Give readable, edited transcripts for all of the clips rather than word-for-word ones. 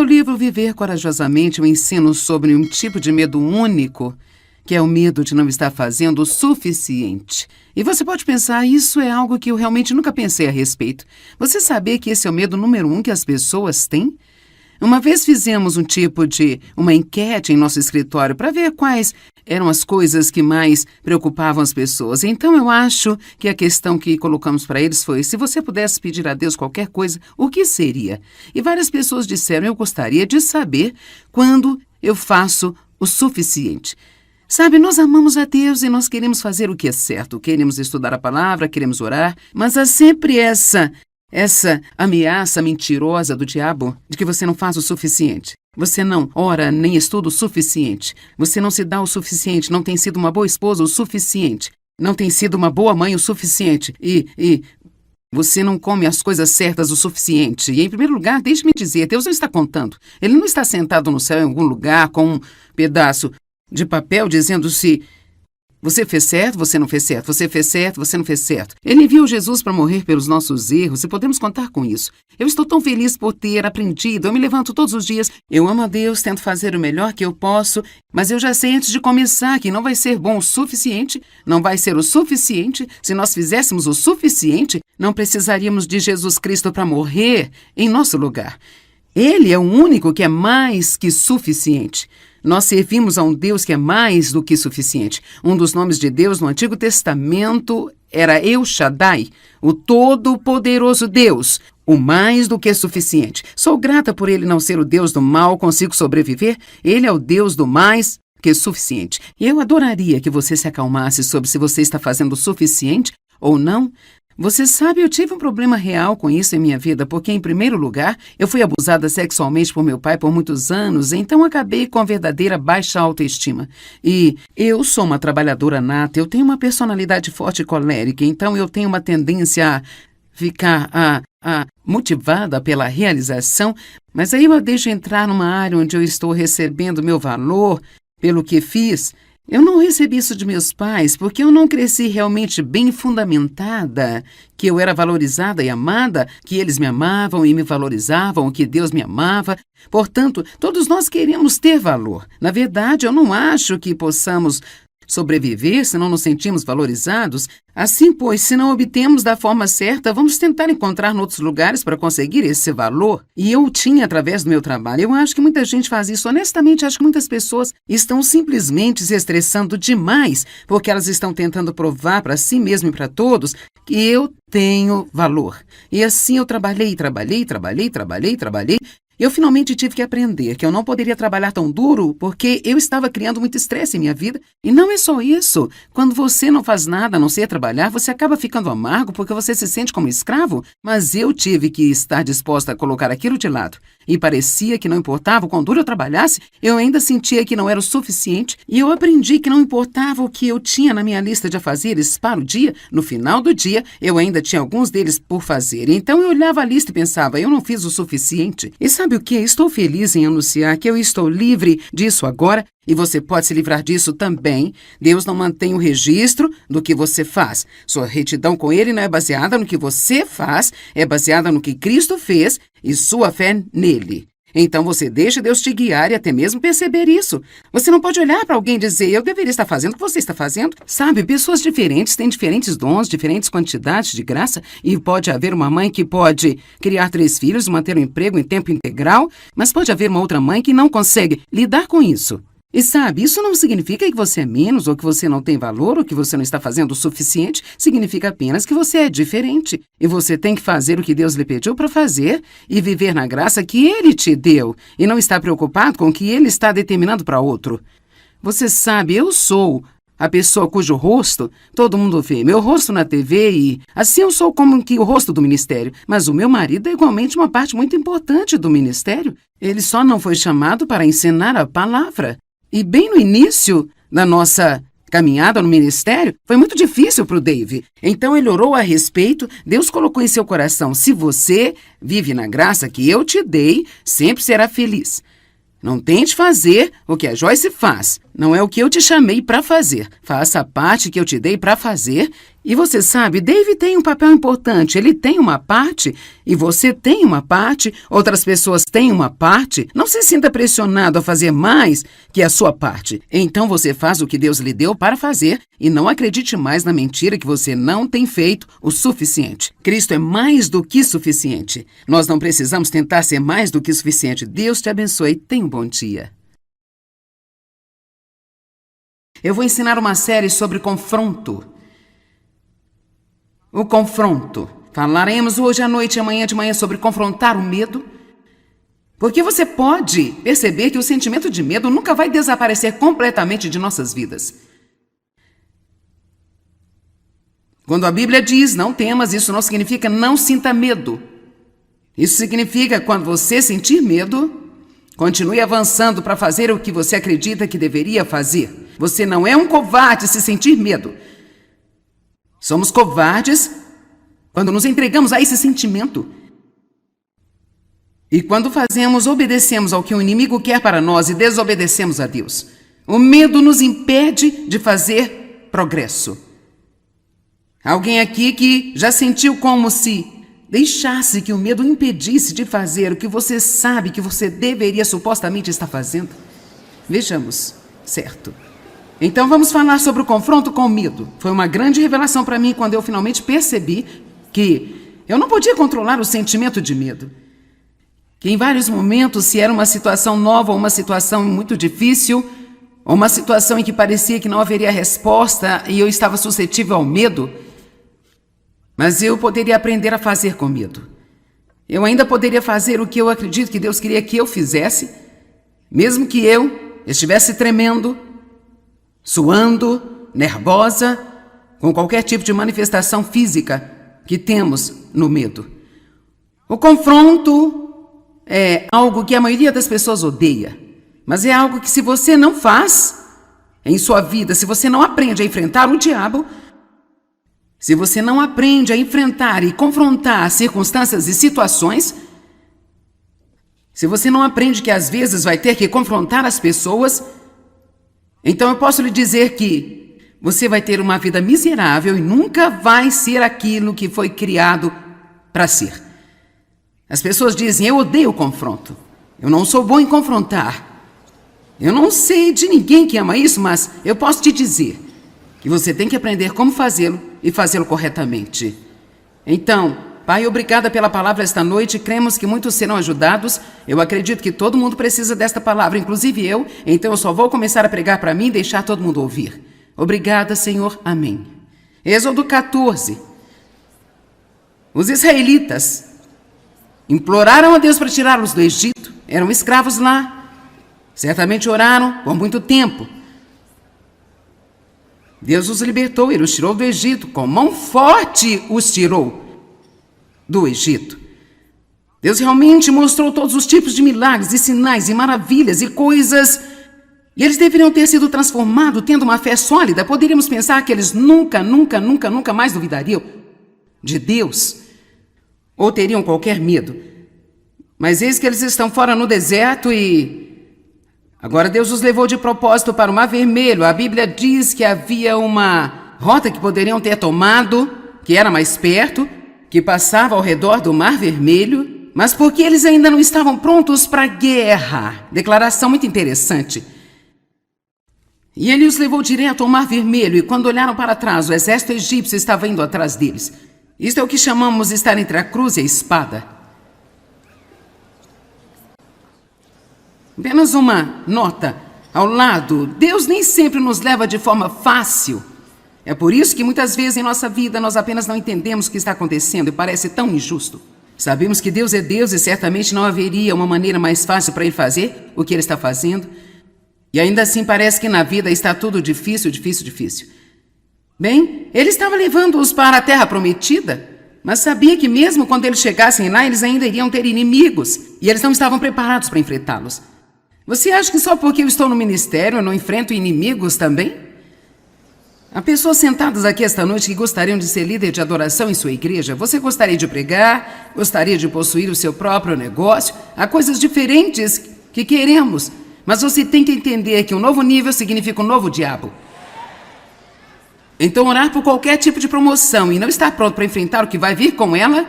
livro Viver Corajosamente, eu ensino sobre um tipo de medo único, que é o medo de não estar fazendo o suficiente. E você pode pensar, isso é algo que eu realmente nunca pensei a respeito. Você sabia que esse é o medo número 1 que as pessoas têm? Uma vez fizemos uma enquete em nosso escritório para ver quais eram as coisas que mais preocupavam as pessoas. Então, eu acho que a questão que colocamos para eles foi, se você pudesse pedir a Deus qualquer coisa, o que seria? E várias pessoas disseram, eu gostaria de saber quando eu faço o suficiente. Sabe, nós amamos a Deus e nós queremos fazer o que é certo. Queremos estudar a palavra, queremos orar, mas há sempre essa ameaça mentirosa do diabo de que você não faz o suficiente. Você não ora nem estuda o suficiente. Você não se dá o suficiente, não tem sido uma boa esposa o suficiente. Não tem sido uma boa mãe o suficiente. E você não come as coisas certas o suficiente. E, em primeiro lugar, deixe-me dizer, Deus não está contando. Ele não está sentado no céu em algum lugar com um pedaço de papel dizendo se você fez certo, você não fez certo, você fez certo, você não fez certo. Ele enviou Jesus para morrer pelos nossos erros e podemos contar com isso. Eu estou tão feliz por ter aprendido, eu me levanto todos os dias, eu amo a Deus, tento fazer o melhor que eu posso, mas eu já sei antes de começar que não vai ser bom o suficiente, não vai ser o suficiente. Se nós fizéssemos o suficiente, não precisaríamos de Jesus Cristo para morrer em nosso lugar. Ele é o único que é mais que suficiente. Nós servimos a um Deus que é mais do que suficiente. Um dos nomes de Deus no Antigo Testamento era El Shaddai, o Todo-Poderoso Deus, o mais do que suficiente. Sou grata por ele não ser o Deus do mal, consigo sobreviver. Ele é o Deus do mais que suficiente. E eu adoraria que você se acalmasse sobre se você está fazendo o suficiente ou não. Você sabe, eu tive um problema real com isso em minha vida, porque, em primeiro lugar, eu fui abusada sexualmente por meu pai por muitos anos, então acabei com a verdadeira baixa autoestima. E eu sou uma trabalhadora nata, eu tenho uma personalidade forte e colérica, então eu tenho uma tendência a ficar motivada pela realização, mas aí eu deixo entrar numa área onde eu estou recebendo meu valor pelo que fiz. Eu não recebi isso de meus pais porque eu não cresci realmente bem fundamentada, que eu era valorizada e amada, que eles me amavam e me valorizavam, que Deus me amava. Portanto, todos nós queremos ter valor. Na verdade, eu não acho que possamos sobreviver se não nos sentimos valorizados. Assim, pois, se não obtemos da forma certa, vamos tentar encontrar em outros lugares para conseguir esse valor. E eu tinha através do meu trabalho. Eu acho que muita gente faz isso. Honestamente, acho que muitas pessoas estão simplesmente se estressando demais porque elas estão tentando provar para si mesmo e para todos que eu tenho valor. E assim eu trabalhei. Eu finalmente tive que aprender que eu não poderia trabalhar tão duro porque eu estava criando muito estresse em minha vida. E não é só isso. Quando você não faz nada a não ser trabalhar, você acaba ficando amargo porque você se sente como escravo. Mas eu tive que estar disposta a colocar aquilo de lado. E parecia que não importava o quão duro eu trabalhasse, eu ainda sentia que não era o suficiente. E eu aprendi que não importava o que eu tinha na minha lista de afazeres para o dia, no final do dia, eu ainda tinha alguns deles por fazer. Então eu olhava a lista e pensava, eu não fiz o suficiente. E sabe o que? Estou feliz em anunciar que eu estou livre disso agora e você pode se livrar disso também. Deus não mantém o registro do que você faz. Sua retidão com Ele não é baseada no que você faz, é baseada no que Cristo fez e sua fé nele. Então você deixa Deus te guiar e até mesmo perceber isso. Você não pode olhar para alguém e dizer, eu deveria estar fazendo o que você está fazendo. Sabe, pessoas diferentes têm diferentes dons, diferentes quantidades de graça, e pode haver uma mãe que pode criar 3 filhos, manter um emprego em tempo integral, mas pode haver uma outra mãe que não consegue lidar com isso. E sabe, isso não significa que você é menos, ou que você não tem valor, ou que você não está fazendo o suficiente. Significa apenas que você é diferente. E você tem que fazer o que Deus lhe pediu para fazer e viver na graça que Ele te deu. E não estar preocupado com o que Ele está determinando para outro. Você sabe, eu sou a pessoa cujo rosto todo mundo vê. Meu rosto na TV e assim eu sou como que o rosto do ministério. Mas o meu marido é igualmente uma parte muito importante do ministério. Ele só não foi chamado para ensinar a palavra. E bem no início da nossa caminhada no ministério, foi muito difícil para o Dave. Então ele orou a respeito, Deus colocou em seu coração, se você vive na graça que eu te dei, sempre será feliz. Não tente fazer o que a Joyce faz. Não é o que eu te chamei para fazer. Faça a parte que eu te dei para fazer E você sabe, Dave tem um papel importante. Ele tem uma parte e você tem uma parte, outras pessoas têm uma parte. Não se sinta pressionado a fazer mais que a sua parte. Então você faz o que Deus lhe deu para fazer e não acredite mais na mentira que você não tem feito o suficiente. Cristo é mais do que suficiente. Nós não precisamos tentar ser mais do que suficiente. Deus te abençoe. Tenha um bom dia. Eu vou ensinar uma série sobre confronto. O confronto. Falaremos hoje à noite e amanhã de manhã sobre confrontar o medo. Porque você pode perceber que o sentimento de medo nunca vai desaparecer completamente de nossas vidas. Quando a Bíblia diz não temas, isso não significa não sinta medo. Isso significa quando você sentir medo, continue avançando para fazer o que você acredita que deveria fazer. Você não é um covarde se sentir medo. Somos covardes quando nos entregamos a esse sentimento. E quando obedecemos ao que o inimigo quer para nós e desobedecemos a Deus. O medo nos impede de fazer progresso. Alguém aqui que já sentiu como se deixasse que o medo impedisse de fazer o que você sabe que você deveria supostamente estar fazendo? Vejamos, certo? Então vamos falar sobre o confronto com o medo. Foi uma grande revelação para mim quando eu finalmente percebi que eu não podia controlar o sentimento de medo. Que em vários momentos, se era uma situação nova ou uma situação muito difícil, ou uma situação em que parecia que não haveria resposta e eu estava suscetível ao medo, mas eu poderia aprender a fazer com medo. Eu ainda poderia fazer o que eu acredito que Deus queria que eu fizesse, mesmo que eu estivesse tremendo, suando, nervosa, com qualquer tipo de manifestação física que temos no medo. O confronto é algo que a maioria das pessoas odeia, mas é algo que se você não faz em sua vida, se você não aprende a enfrentar o diabo, se você não aprende a enfrentar e confrontar circunstâncias e situações, se você não aprende que às vezes vai ter que confrontar as pessoas, então eu posso lhe dizer que você vai ter uma vida miserável e nunca vai ser aquilo que foi criado para ser. As pessoas dizem, eu odeio o confronto. Eu não sou bom em confrontar. Eu não sei de ninguém que ama isso, mas eu posso te dizer que você tem que aprender como fazê-lo e fazê-lo corretamente. Então, Pai, obrigada pela palavra esta noite. Cremos que muitos serão ajudados. Eu acredito que todo mundo precisa desta palavra, inclusive eu. Então eu só vou começar a pregar para mim e deixar todo mundo ouvir. Obrigada, Senhor. Amém. Êxodo 14. Os israelitas imploraram a Deus para tirá-los do Egito. Eram escravos lá. Certamente oraram por muito tempo. Deus os libertou, Ele os tirou do Egito. Com mão forte os tirou do Egito. Deus realmente mostrou todos os tipos de milagres e sinais e maravilhas e coisas. E eles deveriam ter sido transformados, tendo uma fé sólida. Poderíamos pensar que eles nunca mais duvidariam de Deus. Ou teriam qualquer medo. Mas eis que eles estão fora no deserto e agora Deus os levou de propósito para o Mar Vermelho. A Bíblia diz que havia uma rota que poderiam ter tomado, que era mais perto, que passava ao redor do Mar Vermelho, mas porque eles ainda não estavam prontos para a guerra. Declaração muito interessante. E ele os levou direto ao Mar Vermelho, e quando olharam para trás, o exército egípcio estava indo atrás deles. Isto é o que chamamos de estar entre a cruz e a espada. Apenas uma nota ao lado. Deus nem sempre nos leva de forma fácil. É por isso que muitas vezes em nossa vida nós apenas não entendemos o que está acontecendo e parece tão injusto. Sabemos que Deus é Deus e certamente não haveria uma maneira mais fácil para Ele fazer o que Ele está fazendo. E ainda assim parece que na vida está tudo difícil. Bem, Ele estava levando-os para a terra prometida, mas sabia que mesmo quando eles chegassem lá, eles ainda iriam ter inimigos e eles não estavam preparados para enfrentá-los. Você acha que só porque eu estou no ministério eu não enfrento inimigos também? Há pessoas sentadas aqui esta noite que gostariam de ser líder de adoração em sua igreja. Você gostaria de pregar, gostaria de possuir o seu próprio negócio. Há coisas diferentes que queremos, mas você tem que entender que um novo nível significa um novo diabo. Então orar por qualquer tipo de promoção e não estar pronto para enfrentar o que vai vir com ela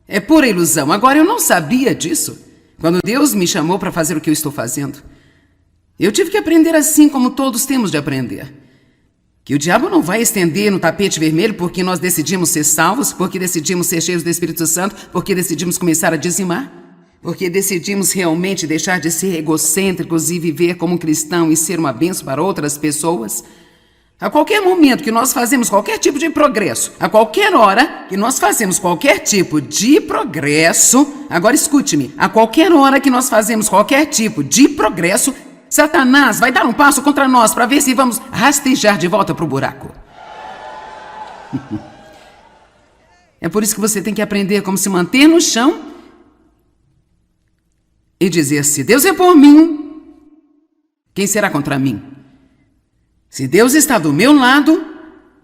é pura ilusão. Agora, eu não sabia disso quando Deus me chamou para fazer o que eu estou fazendo. Eu tive que aprender assim como todos temos de aprender. Que o diabo não vai estender no tapete vermelho porque nós decidimos ser salvos, porque decidimos ser cheios do Espírito Santo, porque decidimos começar a dizimar, porque decidimos realmente deixar de ser egocêntricos e viver como um cristão e ser uma bênção para outras pessoas. A qualquer momento que nós fazemos qualquer tipo de progresso, a qualquer hora que nós fazemos qualquer tipo de progresso, agora escute-me, a qualquer hora que nós fazemos qualquer tipo de progresso, Satanás vai dar um passo contra nós para ver se vamos rastejar de volta para o buraco. É por isso que você tem que aprender como se manter no chão e dizer: se Deus é por mim, quem será contra mim? Se Deus está do meu lado,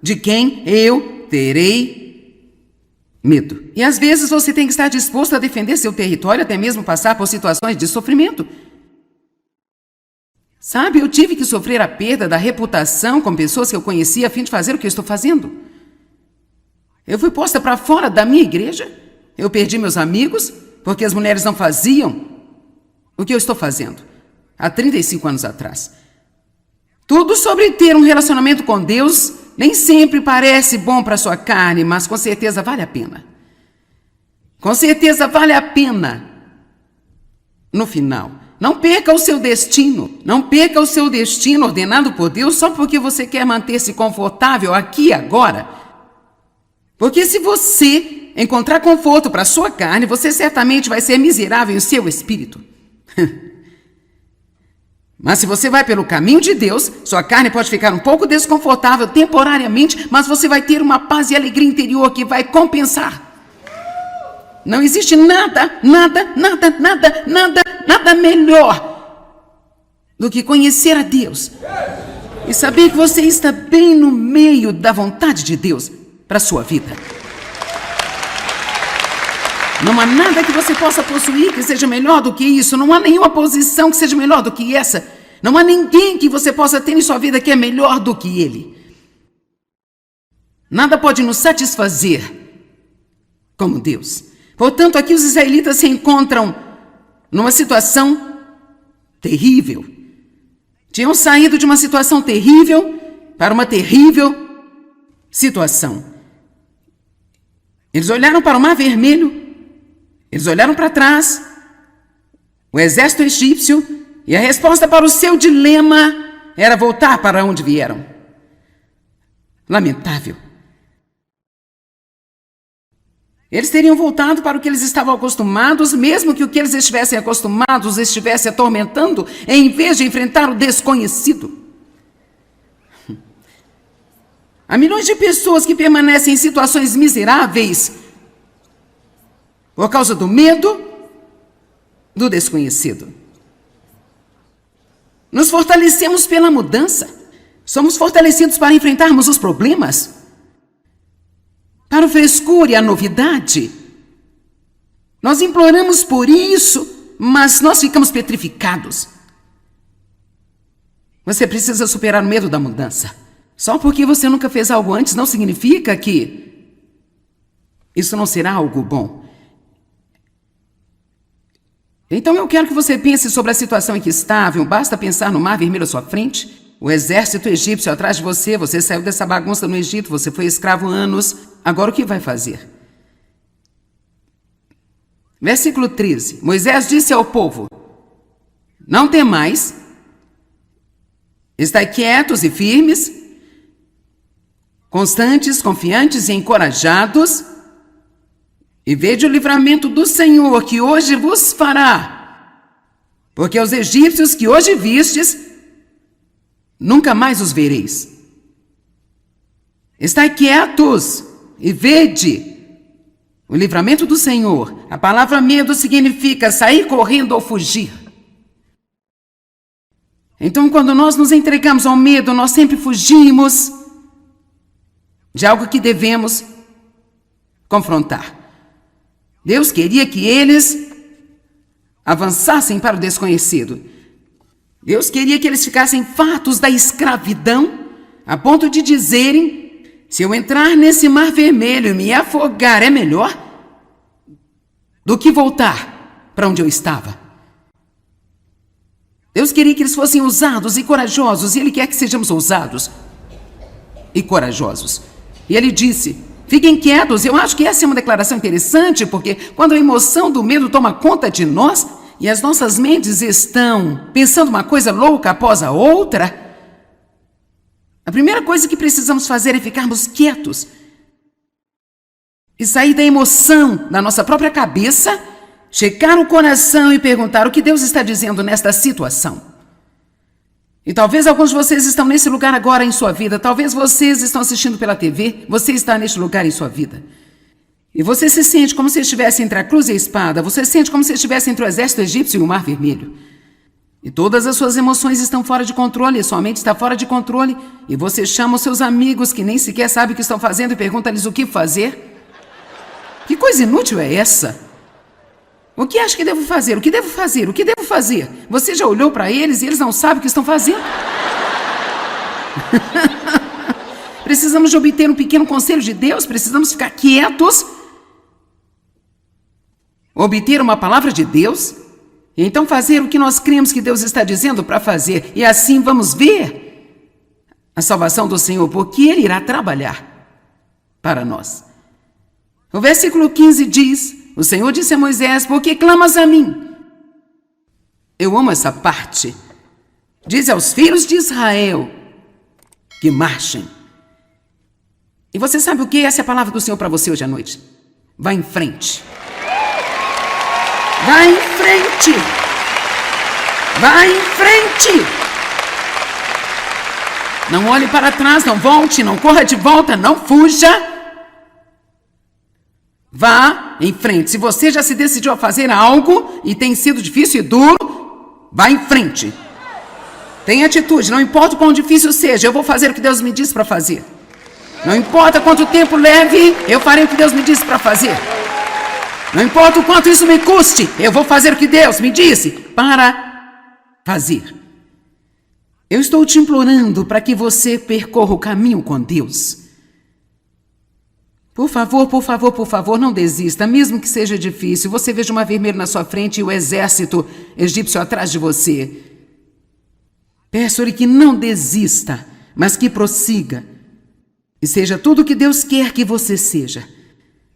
de quem eu terei medo? E às vezes você tem que estar disposto a defender seu território, até mesmo passar por situações de sofrimento. Sabe, eu tive que sofrer a perda da reputação com pessoas que eu conhecia a fim de fazer o que eu estou fazendo. Eu fui posta para fora da minha igreja. Eu perdi meus amigos porque as mulheres não faziam o que eu estou fazendo há 35 anos atrás. Tudo sobre ter um relacionamento com Deus nem sempre parece bom para sua carne, mas com certeza vale a pena. Com certeza vale a pena. No final, não perca o seu destino. Não perca o seu destino ordenado por Deus só porque você quer manter-se confortável aqui e agora. Porque se você encontrar conforto para sua carne, você certamente vai ser miserável em seu espírito. Mas se você vai pelo caminho de Deus, sua carne pode ficar um pouco desconfortável temporariamente, mas você vai ter uma paz e alegria interior que vai compensar. Não existe nada melhor do que conhecer a Deus e saber que você está bem no meio da vontade de Deus para a sua vida. Não há nada que você possa possuir que seja melhor do que isso. Não há nenhuma posição que seja melhor do que essa. Não há ninguém que você possa ter em sua vida que é melhor do que ele. Nada pode nos satisfazer como Deus. Portanto, aqui os israelitas se encontram numa situação terrível. Tinham saído de uma situação terrível para uma terrível situação. Eles olharam para o Mar Vermelho. Eles olharam para trás, o exército egípcio, e a resposta para o seu dilema era voltar para onde vieram. Lamentável. Eles teriam voltado para o que eles estavam acostumados, mesmo que o que eles estivessem acostumados os estivesse atormentando, em vez de enfrentar o desconhecido. Há milhões de pessoas que permanecem em situações miseráveis por causa do medo do desconhecido. Nos fortalecemos pela mudança. Somos fortalecidos para enfrentarmos os problemas, para o frescor e a novidade. Nós imploramos por isso, mas nós ficamos petrificados. Você precisa superar o medo da mudança. Só porque você nunca fez algo antes não significa que isso não será algo bom. Então eu quero que você pense sobre a situação em que estava. Basta pensar no Mar Vermelho à sua frente, o exército egípcio atrás de você, você saiu dessa bagunça no Egito, você foi escravo anos. Agora o que vai fazer? Versículo 13. Moisés disse ao povo: não temais, estai quietos e firmes, constantes, confiantes e encorajados, e vede o livramento do Senhor que hoje vos fará. Porque os egípcios que hoje vistes, nunca mais os vereis. Estai quietos e vede o livramento do Senhor. A palavra medo significa sair correndo ou fugir. Então, quando nós nos entregamos ao medo, nós sempre fugimos de algo que devemos confrontar. Deus queria que eles avançassem para o desconhecido. Deus queria que eles ficassem fartos da escravidão a ponto de dizerem: se eu entrar nesse mar vermelho e me afogar é melhor do que voltar para onde eu estava. Deus queria que eles fossem ousados e corajosos, e Ele quer que sejamos ousados e corajosos. E Ele disse: fiquem quietos. Eu acho que essa é uma declaração interessante, porque quando a emoção do medo toma conta de nós e as nossas mentes estão pensando uma coisa louca após a outra, a primeira coisa que precisamos fazer é ficarmos quietos e sair da emoção da nossa própria cabeça, checar o coração e perguntar o que Deus está dizendo nesta situação. E talvez alguns de vocês estão nesse lugar agora em sua vida, talvez vocês estão assistindo pela TV, você está neste lugar em sua vida. E você se sente como se estivesse entre a cruz e a espada, você se sente como se estivesse entre o exército egípcio e o mar vermelho. E todas as suas emoções estão fora de controle, sua mente está fora de controle, e você chama os seus amigos que nem sequer sabem o que estão fazendo e pergunta-lhes o que fazer. Que coisa inútil é essa? O que acha que devo fazer? O que devo fazer? O que devo fazer? Você já olhou para eles e eles não sabem o que estão fazendo? Precisamos de obter um pequeno conselho de Deus, precisamos ficar quietos, obter uma palavra de Deus, e então fazer o que nós cremos que Deus está dizendo para fazer, e assim vamos ver a salvação do Senhor, porque Ele irá trabalhar para nós. O versículo 15 diz: o Senhor disse a Moisés: por que clamas a mim? Eu amo essa parte. Diz aos filhos de Israel que marchem. E você sabe o que? Essa é a palavra do Senhor para você hoje à noite. Vá em frente. Vá em frente. Vá em frente. Não olhe para trás, não volte, não corra de volta, não fuja. Vá em frente. Se você já se decidiu a fazer algo e tem sido difícil e duro, vá em frente. Tenha atitude, não importa o quão difícil seja, eu vou fazer o que Deus me disse para fazer. Não importa quanto tempo leve, eu farei o que Deus me disse para fazer. Não importa o quanto isso me custe, eu vou fazer o que Deus me disse para fazer. Eu estou te implorando para que você percorra o caminho com Deus. Por favor, por favor, por favor, não desista, mesmo que seja difícil. Você veja uma vermelha na sua frente e o exército egípcio atrás de você. Peço-lhe que não desista, mas que prossiga. E seja tudo o que Deus quer que você seja.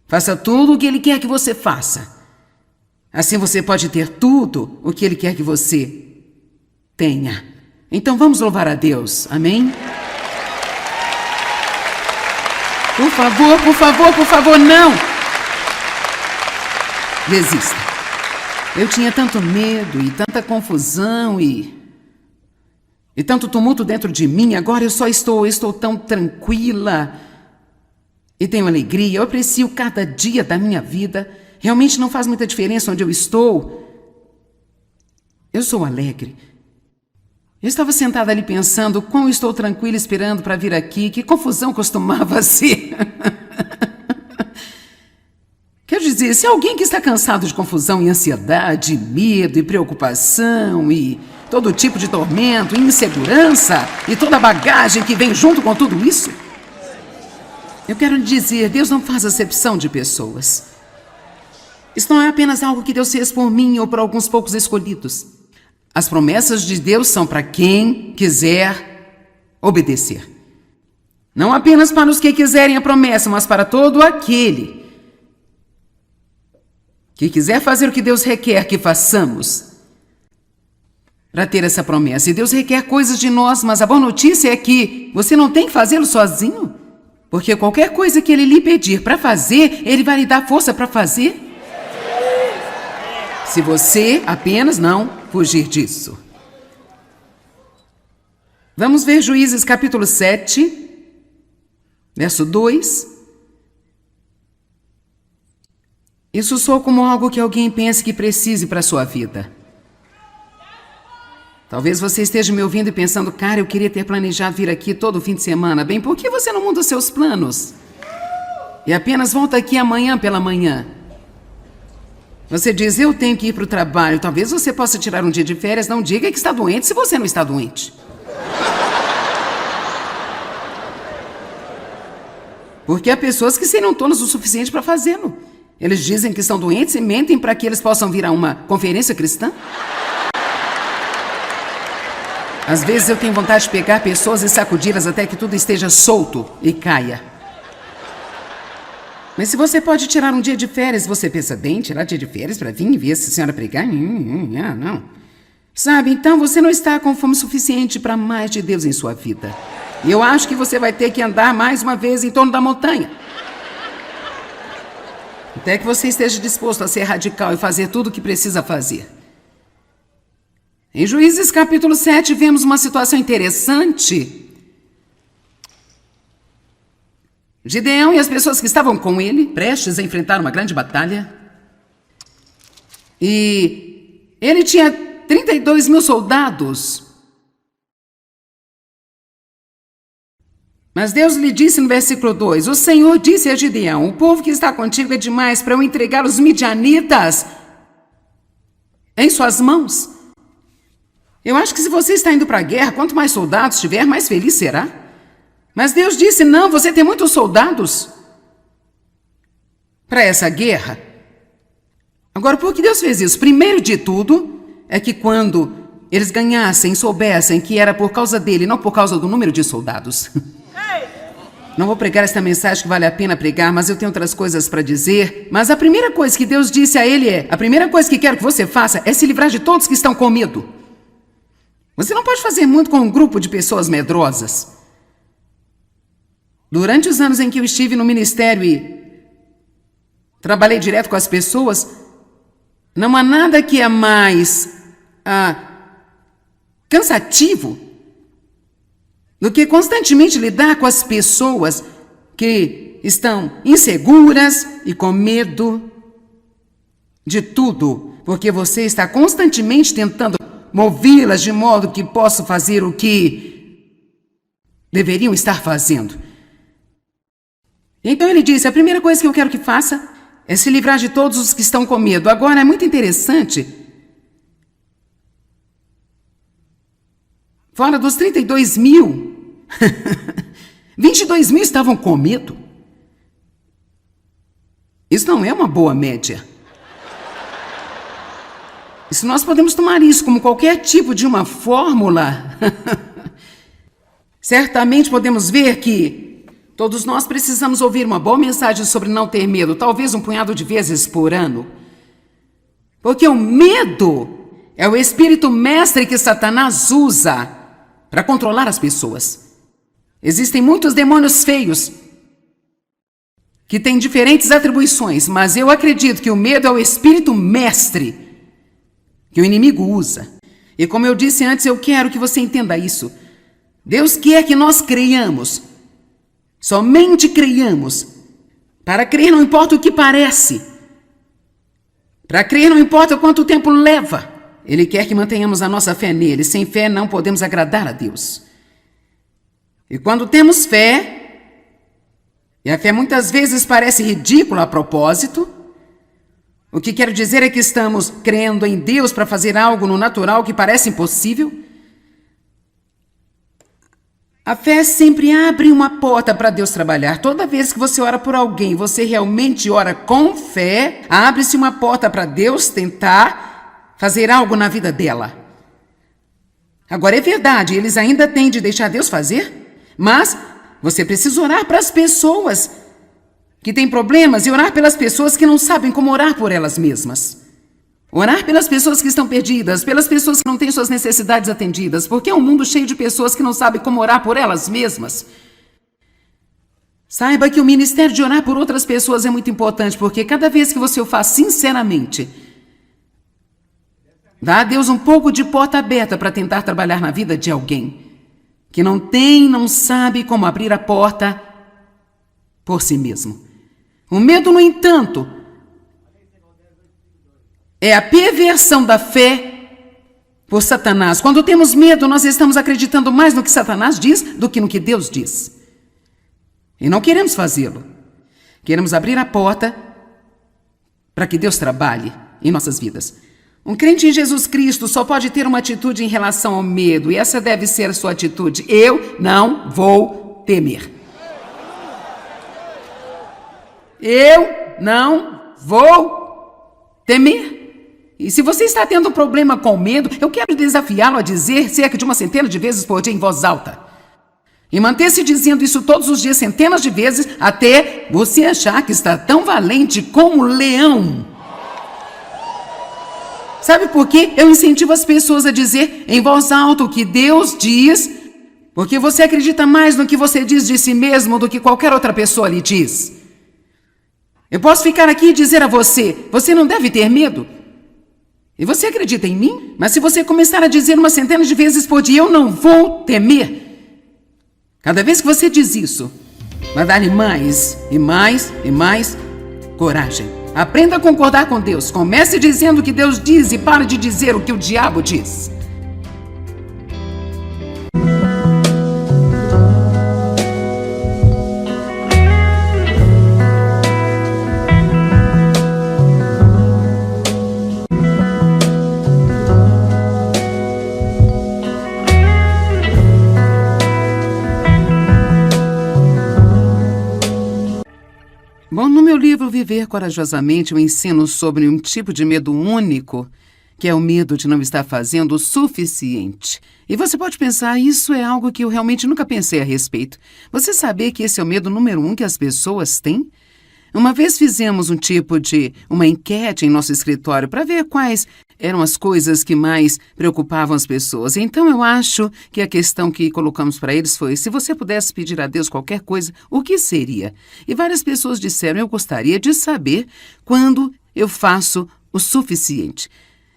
Faça tudo o que Ele quer que você faça. Assim você pode ter tudo o que Ele quer que você tenha. Então vamos louvar a Deus. Amém? Por favor, por favor, por favor, não desista. Eu tinha tanto medo e tanta confusão e tanto tumulto dentro de mim. Agora eu estou tão tranquila e tenho alegria. Eu aprecio cada dia da minha vida. Realmente não faz muita diferença onde eu estou. Eu sou alegre. Eu estava sentada ali pensando como estou tranquila esperando para vir aqui, que confusão costumava ser. Quero dizer, se alguém que está cansado de confusão e ansiedade, medo e preocupação e todo tipo de tormento, insegurança e toda a bagagem que vem junto com tudo isso, eu quero lhe dizer, Deus não faz acepção de pessoas. Isso não é apenas algo que Deus fez por mim ou por alguns poucos escolhidos. As promessas de Deus são para quem quiser obedecer. Não apenas para os que quiserem a promessa, mas para todo aquele que quiser fazer o que Deus requer que façamos para ter essa promessa. E Deus requer coisas de nós, mas a boa notícia é que você não tem que fazê-lo sozinho, porque qualquer coisa que Ele lhe pedir para fazer, Ele vai lhe dar força para fazer. Se você apenas não fugir disso. Vamos ver Juízes capítulo 7, verso 2. Isso soa como algo que alguém pense que precise para a sua vida. Talvez você esteja me ouvindo e pensando, cara, eu queria ter planejado vir aqui todo fim de semana. Bem, por que você não muda os seus planos? E apenas volta aqui amanhã pela manhã. Você diz, eu tenho que ir para o trabalho. Talvez você possa tirar um dia de férias. Não diga que está doente se você não está doente. Porque há pessoas que seriam tolas o suficiente para fazê-lo. Eles dizem que estão doentes e mentem para que eles possam vir a uma conferência cristã. Às vezes eu tenho vontade de pegar pessoas e sacudi-las até que tudo esteja solto e caia. Mas se você pode tirar um dia de férias, você pensa, bem, tirar dia de férias para vir e ver essa senhora pregar? Não. Sabe, então você não está com fome suficiente para mais de Deus em sua vida. E eu acho que você vai ter que andar mais uma vez em torno da montanha. Até que você esteja disposto a ser radical e fazer tudo o que precisa fazer. Em Juízes capítulo 7, vemos uma situação interessante. Gideão e as pessoas que estavam com ele, prestes a enfrentar uma grande batalha. E ele tinha 32 mil soldados. Mas Deus lhe disse no versículo 2, o Senhor disse a Gideão, o povo que está contigo é demais para eu entregar os midianitas em suas mãos. Eu acho que se você está indo para a guerra, quanto mais soldados tiver, mais feliz será. Mas Deus disse, não, você tem muitos soldados para essa guerra. Agora, por que Deus fez isso? Primeiro de tudo, é que quando eles ganhassem, soubessem que era por causa dele, não por causa do número de soldados. Não vou pregar esta mensagem que vale a pena pregar, mas eu tenho outras coisas para dizer. Mas a primeira coisa que Deus disse a ele a primeira coisa que quero que você faça é se livrar de todos que estão com medo. Você não pode fazer muito com um grupo de pessoas medrosas. Durante os anos em que eu estive no ministério e trabalhei direto com as pessoas, não há nada que é mais cansativo do que constantemente lidar com as pessoas que estão inseguras e com medo de tudo, porque você está constantemente tentando movê-las de modo que possam fazer o que deveriam estar fazendo. Então ele disse, a primeira coisa que eu quero que faça é se livrar de todos os que estão com medo. Agora, é muito interessante, fora dos 32 mil, 22 mil estavam com medo. Isso não é uma boa média. E se nós podemos tomar isso como qualquer tipo de uma fórmula, certamente podemos ver que todos nós precisamos ouvir uma boa mensagem sobre não ter medo, talvez um punhado de vezes por ano. Porque o medo é o espírito mestre que Satanás usa para controlar as pessoas. Existem muitos demônios feios que têm diferentes atribuições, mas eu acredito que o medo é o espírito mestre que o inimigo usa. E como eu disse antes, eu quero que você entenda isso. Deus quer que nós creiamos. Somente creiamos. Para crer não importa o que parece. Para crer não importa quanto tempo leva. Ele quer que mantenhamos a nossa fé nele. Sem fé não podemos agradar a Deus. E quando temos fé, e a fé muitas vezes parece ridícula a propósito, o que quero dizer é que estamos crendo em Deus para fazer algo no natural que parece impossível. A fé sempre abre uma porta para Deus trabalhar. Toda vez que você ora por alguém, você realmente ora com fé, abre-se uma porta para Deus tentar fazer algo na vida dela. Agora, é verdade, eles ainda têm de deixar Deus fazer, mas você precisa orar para as pessoas que têm problemas e orar pelas pessoas que não sabem como orar por elas mesmas. Orar pelas pessoas que estão perdidas, pelas pessoas que não têm suas necessidades atendidas, porque é um mundo cheio de pessoas que não sabem como orar por elas mesmas. Saiba que o ministério de orar por outras pessoas é muito importante, porque cada vez que você o faz sinceramente, dá a Deus um pouco de porta aberta para tentar trabalhar na vida de alguém que não sabe como abrir a porta por si mesmo. O medo, no entanto, é a perversão da fé por Satanás. Quando temos medo, nós estamos acreditando mais no que Satanás diz do que no que Deus diz. E não queremos fazê-lo. Queremos abrir a porta para que Deus trabalhe em nossas vidas. Um crente em Jesus Cristo só pode ter uma atitude em relação ao medo, e essa deve ser a sua atitude. Eu não vou temer. Eu não vou temer. E se você está tendo um problema com medo, eu quero desafiá-lo a dizer cerca de uma centena de vezes por dia em voz alta. E manter-se dizendo isso todos os dias, centenas de vezes, até você achar que está tão valente como um leão. Sabe por quê? Eu incentivo as pessoas a dizer em voz alta o que Deus diz, porque você acredita mais no que você diz de si mesmo do que qualquer outra pessoa lhe diz. Eu posso ficar aqui e dizer a você, você não deve ter medo. E você acredita em mim? Mas se você começar a dizer uma centena de vezes por dia, eu não vou temer. Cada vez que você diz isso, vai dar-lhe mais e mais e mais coragem. Aprenda a concordar com Deus. Comece dizendo o que Deus diz e pare de dizer o que o diabo diz. Bom, no meu livro Viver Corajosamente, eu ensino sobre um tipo de medo único, que é o medo de não estar fazendo o suficiente. E você pode pensar, isso é algo que eu realmente nunca pensei a respeito. Você sabia que esse é o medo número 1 que as pessoas têm? Uma vez fizemos uma enquete em nosso escritório para ver quais eram as coisas que mais preocupavam as pessoas. Então, eu acho que a questão que colocamos para eles foi, se você pudesse pedir a Deus qualquer coisa, o que seria? E várias pessoas disseram, eu gostaria de saber quando eu faço o suficiente.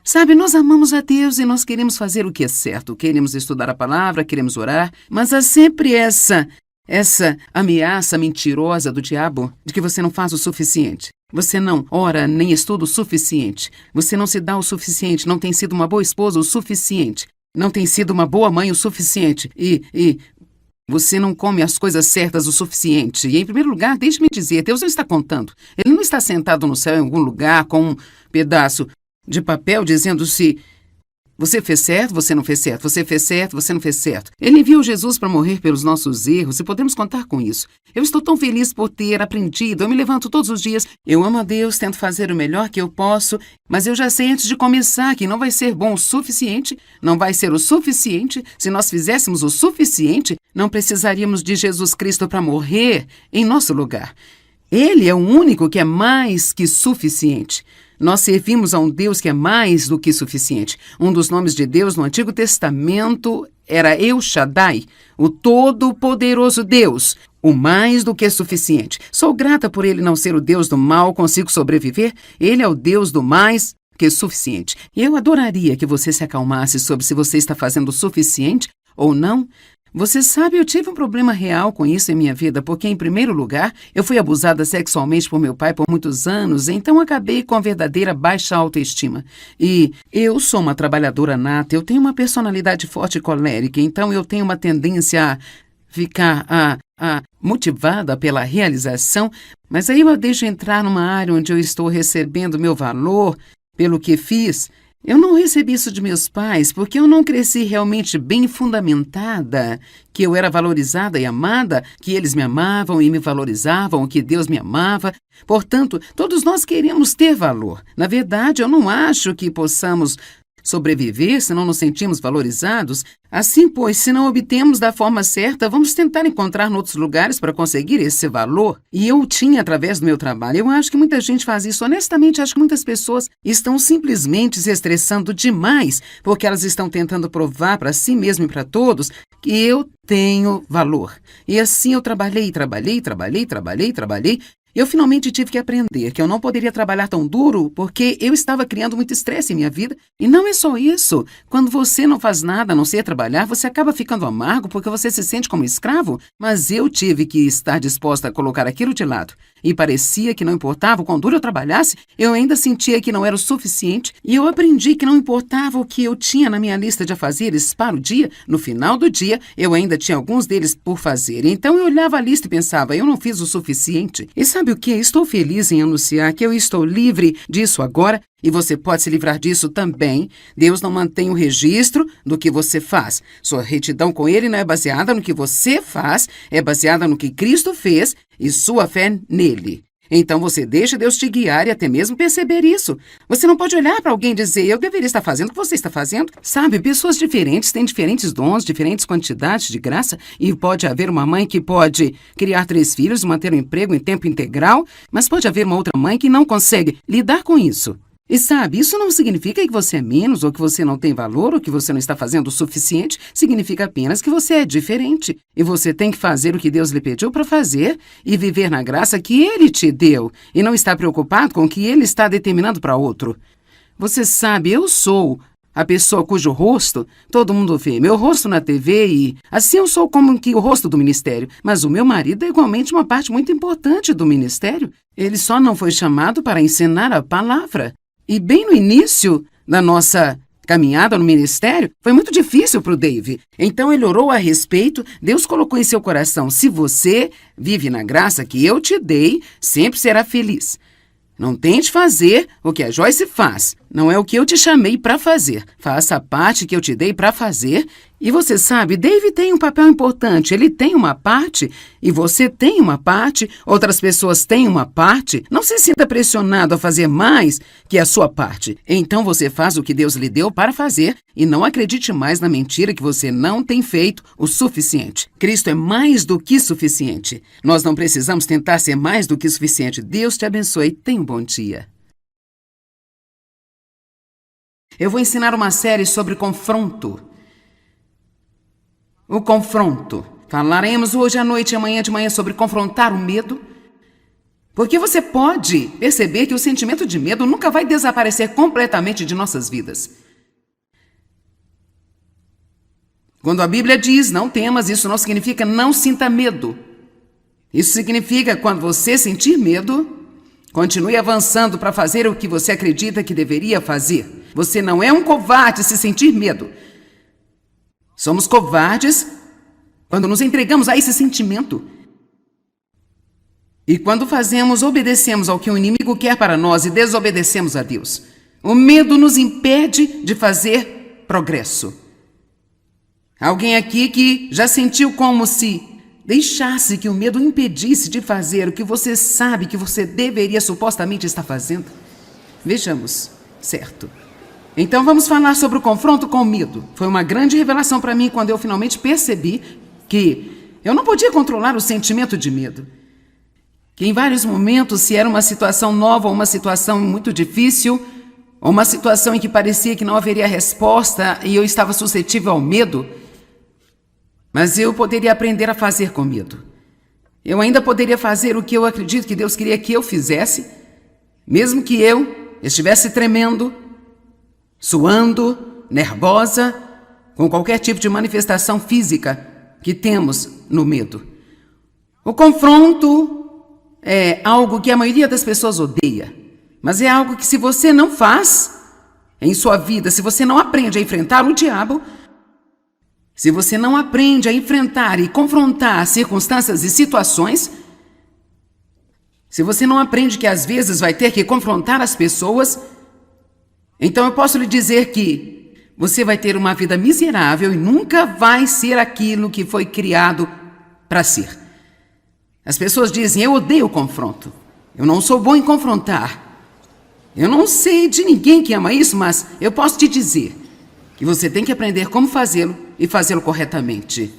Sabe, nós amamos a Deus e nós queremos fazer o que é certo. Queremos estudar a palavra, queremos orar, mas há sempre essa ameaça mentirosa do diabo de que você não faz o suficiente. Você não ora nem estuda o suficiente. Você não se dá o suficiente, não tem sido uma boa esposa o suficiente. Não tem sido uma boa mãe o suficiente. E você não come as coisas certas o suficiente. E, em primeiro lugar, deixe-me dizer, Deus não está contando. Ele não está sentado no céu em algum lugar com um pedaço de papel dizendo se você fez certo, você não fez certo, você fez certo, você não fez certo. Ele enviou Jesus para morrer pelos nossos erros e podemos contar com isso. Eu estou tão feliz por ter aprendido, eu me levanto todos os dias, eu amo a Deus, tento fazer o melhor que eu posso, mas eu já sei antes de começar que não vai ser bom o suficiente, não vai ser o suficiente. Se nós fizéssemos o suficiente, não precisaríamos de Jesus Cristo para morrer em nosso lugar. Ele é o único que é mais que suficiente. Nós servimos a um Deus que é mais do que suficiente. Um dos nomes de Deus no Antigo Testamento era El Shaddai, o Todo-Poderoso Deus, o mais do que suficiente. Sou grata por ele não ser o Deus do mal, consigo sobreviver. Ele é o Deus do mais que suficiente. E eu adoraria que você se acalmasse sobre se você está fazendo o suficiente ou não. Você sabe, eu tive um problema real com isso em minha vida, porque, em primeiro lugar, eu fui abusada sexualmente por meu pai por muitos anos, então acabei com a verdadeira baixa autoestima. E eu sou uma trabalhadora nata, eu tenho uma personalidade forte e colérica, então eu tenho uma tendência a ficar motivada pela realização, mas aí eu deixo entrar numa área onde eu estou recebendo meu valor pelo que fiz. Eu não recebi isso de meus pais porque eu não cresci realmente bem fundamentada, que eu era valorizada e amada, que eles me amavam e me valorizavam, que Deus me amava. Portanto, todos nós queremos ter valor. Na verdade, eu não acho que possamos sobreviver se não nos sentimos valorizados. Assim, pois, se não obtemos da forma certa, vamos tentar encontrar em outros lugares para conseguir esse valor. E eu tinha através do meu trabalho. Eu acho que muita gente faz isso. Honestamente, acho que muitas pessoas estão simplesmente se estressando demais porque elas estão tentando provar para si mesmas e para todos que eu tenho valor. E assim eu trabalhei. Eu finalmente tive que aprender que eu não poderia trabalhar tão duro porque eu estava criando muito estresse em minha vida. E não é só isso. Quando você não faz nada a não ser trabalhar, você acaba ficando amargo porque você se sente como escravo. Mas eu tive que estar disposta a colocar aquilo de lado. E parecia que não importava o quão duro eu trabalhasse, eu ainda sentia que não era o suficiente. E eu aprendi que não importava o que eu tinha na minha lista de afazeres para o dia, no final do dia, eu ainda tinha alguns deles por fazer. Então eu olhava a lista e pensava, eu não fiz o suficiente. E sabe o que? Estou feliz em anunciar que eu estou livre disso agora. E você pode se livrar disso também. Deus não mantém o registro do que você faz. Sua retidão com Ele não é baseada no que você faz, é baseada no que Cristo fez e sua fé nele. Então você deixa Deus te guiar e até mesmo perceber isso. Você não pode olhar para alguém e dizer, eu deveria estar fazendo o que você está fazendo. Sabe, pessoas diferentes têm diferentes dons, diferentes quantidades de graça, e pode haver uma mãe que pode criar 3 filhos, manter um emprego em tempo integral, mas pode haver uma outra mãe que não consegue lidar com isso. E sabe, isso não significa que você é menos, ou que você não tem valor, ou que você não está fazendo o suficiente. Significa apenas que você é diferente. E você tem que fazer o que Deus lhe pediu para fazer e viver na graça que Ele te deu. E não estar preocupado com o que Ele está determinando para outro. Você sabe, eu sou a pessoa cujo rosto todo mundo vê. Meu rosto na TV e assim eu sou como que o rosto do ministério. Mas o meu marido é igualmente uma parte muito importante do ministério. Ele só não foi chamado para ensinar a palavra. E bem no início da nossa caminhada no ministério, foi muito difícil para o Dave. Então ele orou a respeito, Deus colocou em seu coração, se você vive na graça que eu te dei, sempre será feliz. Não tente fazer o que a Joyce faz. Não é o que eu te chamei para fazer. Faça a parte que eu te dei para fazer. E você sabe, Dave tem um papel importante. Ele tem uma parte e você tem uma parte. Outras pessoas têm uma parte. Não se sinta pressionado a fazer mais que a sua parte. Então você faz o que Deus lhe deu para fazer e não acredite mais na mentira que você não tem feito o suficiente. Cristo é mais do que suficiente. Nós não precisamos tentar ser mais do que suficiente. Deus te abençoe. Tenha um bom dia. Eu vou ensinar uma série sobre confronto. O confronto. Falaremos hoje à noite e amanhã de manhã sobre confrontar o medo. Porque você pode perceber que o sentimento de medo nunca vai desaparecer completamente de nossas vidas. Quando a Bíblia diz não temas, isso não significa não sinta medo. Isso significa quando você sentir medo, continue avançando para fazer o que você acredita que deveria fazer. Você não é um covarde se sentir medo. Somos covardes quando nos entregamos a esse sentimento. E quando obedecemos ao que o inimigo quer para nós e desobedecemos a Deus. O medo nos impede de fazer progresso. Alguém aqui que já sentiu como se deixasse que o medo impedisse de fazer o que você sabe que você deveria supostamente estar fazendo? Vejamos, certo? Então vamos falar sobre o confronto com o medo. Foi uma grande revelação para mim quando eu finalmente percebi que eu não podia controlar o sentimento de medo. Que em vários momentos, se era uma situação nova ou uma situação muito difícil, ou uma situação em que parecia que não haveria resposta e eu estava suscetível ao medo, mas eu poderia aprender a fazer com medo. Eu ainda poderia fazer o que eu acredito que Deus queria que eu fizesse, mesmo que eu estivesse tremendo, suando, nervosa, com qualquer tipo de manifestação física que temos no medo. O confronto é algo que a maioria das pessoas odeia, mas é algo que se você não faz em sua vida, se você não aprende a enfrentar o diabo, se você não aprende a enfrentar e confrontar circunstâncias e situações, se você não aprende que às vezes vai ter que confrontar as pessoas, então eu posso lhe dizer que você vai ter uma vida miserável e nunca vai ser aquilo que foi criado para ser. As pessoas dizem, eu odeio o confronto. Eu não sou bom em confrontar. Eu não sei de ninguém que ama isso, mas eu posso te dizer que você tem que aprender como fazê-lo e fazê-lo corretamente.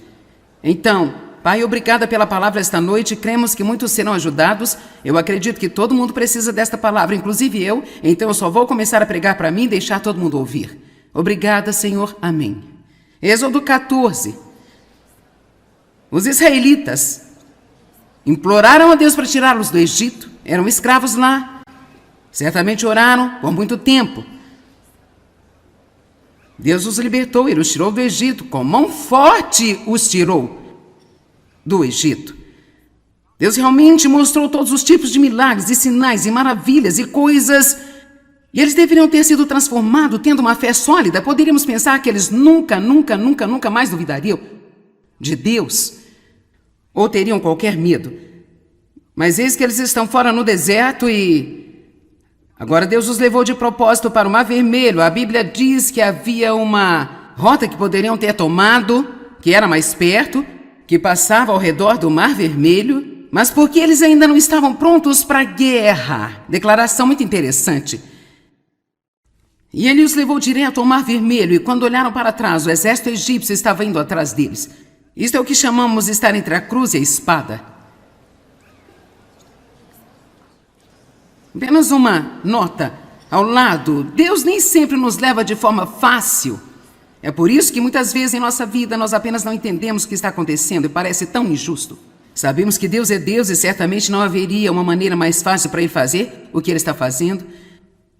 Então, Pai, obrigada pela palavra esta noite. Cremos que muitos serão ajudados. Eu acredito que todo mundo precisa desta palavra, inclusive eu. Então eu só vou começar a pregar para mim e deixar todo mundo ouvir. Obrigada, Senhor. Amém. Êxodo 14. Os israelitas imploraram a Deus para tirá-los do Egito. Eram escravos lá. Certamente oraram por muito tempo. Deus os libertou, Ele os tirou do Egito. Com mão forte os tirou do Egito. Deus realmente mostrou todos os tipos de milagres e sinais e maravilhas e coisas. E eles deveriam ter sido transformados tendo uma fé sólida. Poderíamos pensar que eles nunca mais duvidariam de Deus ou teriam qualquer medo. Mas eis que eles estão fora no deserto e agora Deus os levou de propósito para o Mar Vermelho. A Bíblia diz que havia uma rota que poderiam ter tomado, que era mais perto, que passava ao redor do Mar Vermelho, mas porque eles ainda não estavam prontos para a guerra. Declaração muito interessante. E ele os levou direto ao Mar Vermelho, e quando olharam para trás, o exército egípcio estava indo atrás deles. Isto é o que chamamos de estar entre a cruz e a espada. Apenas uma nota ao lado: Deus nem sempre nos leva de forma fácil. É por isso que muitas vezes em nossa vida nós apenas não entendemos o que está acontecendo e parece tão injusto. Sabemos que Deus é Deus e certamente não haveria uma maneira mais fácil para Ele fazer o que Ele está fazendo.